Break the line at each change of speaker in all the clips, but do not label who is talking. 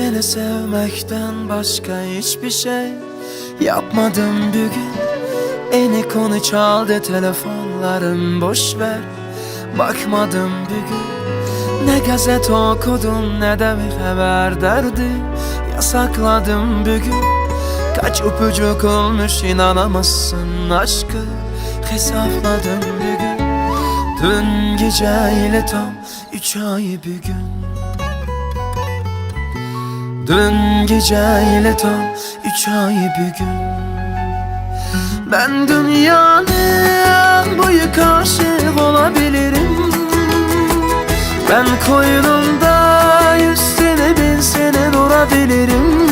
Seni sevmekten başka hiçbir şey yapmadım bugün. Eni konu çaldı telefonlarım, boş ver, bakmadım bugün. Ne gazete okudum ne de bir haber derdi, yasakladım bugün. Kaç öpücük olmuş inanamazsın, aşkı hesapladım bugün. Dün geceyle tam 3 ay bugün. Dün geceyle tam 3 ay bugün. Ben dünyanın boyu karşı olabilirim. Ben koynumda 100 sene 1000 sene durabilirim.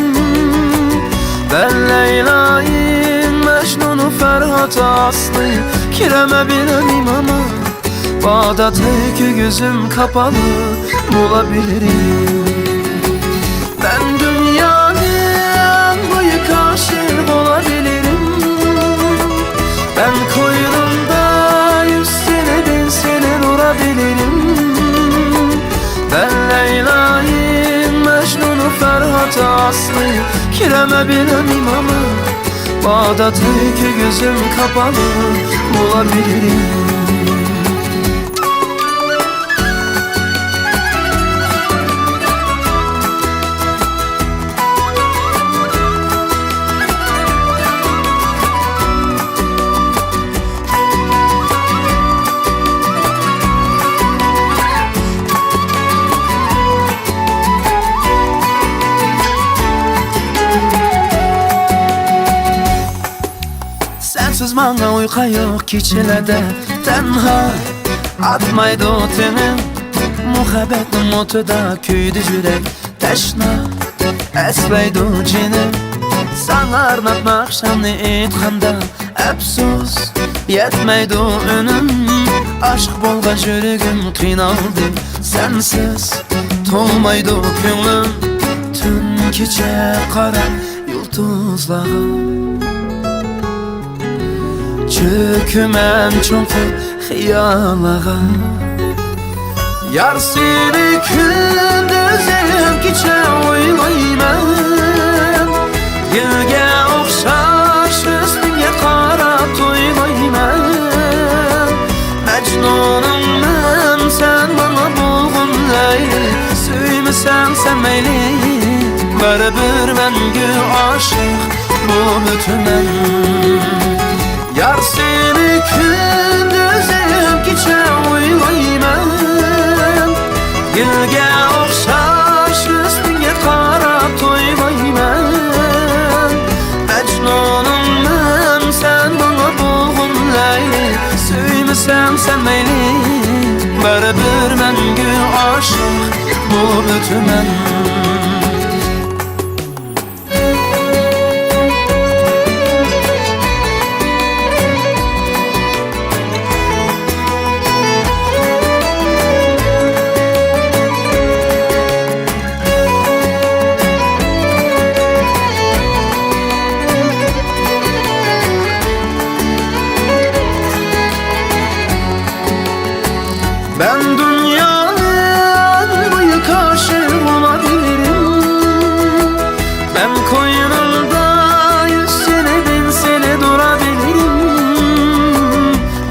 Ben Leyla'yı, Mecnun'u, Ferhat'ı, Aslı'yı kiremebilirim ama Bağdat'ı iki gözüm kapalı bulabilirim. Ben dünyanın boyu karşı olabilirim. Ben koynumda 100 sene 1000 sene durabilirim. Ben Leyla'yı, Mecnun'u, Ferhat'ı, Aslı'yı kiremebilirim ama Bağdat'ı iki gözüm kapalı bulabilirim. Sensiz bana uyku yok keçilədə tənha atmaydı o tenim. Muhabbetin otuda küydü yürek təşna əsləydi o cinim. Sana arnatma akşamını etxanda əfsus yetməydi o önüm. Aşk bolğa yürügüm qinaldı, sensiz tolmaydı o könlüm. Tüm gece qara yıldızlağı çökümem çünkü xiyalağa. Yar seni gündüzüm gece oylayman. Gülge oxşaş üstüne qarab toylayman. Mecnunum mən, sen bana bulğun Leyli. Süymüsən sen meyli, bərabər məngü aşıq bu bütünəm. Yar seni gündüzüm gece oylayman. Gülge oxşaş üstüne qarab toylayman. Mecnunum mən, sen bana bulğun Leyli. Süymüsən sen meyli, bərabər məngü aşıq bu bütünəm. Ben dünyanın boyu karşı olabilirim. Ben koynumda 100 sene 1000 sene durabilirim.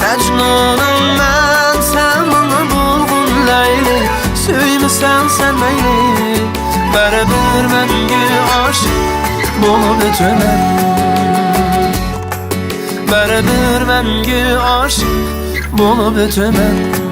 Mecnunum ben, sen bana bulğun Leyli. Süymüsən sen meyli, bərabər məngü aşıq bulup ötüməm. Bərabər məngü aşıq bulup ötüməm.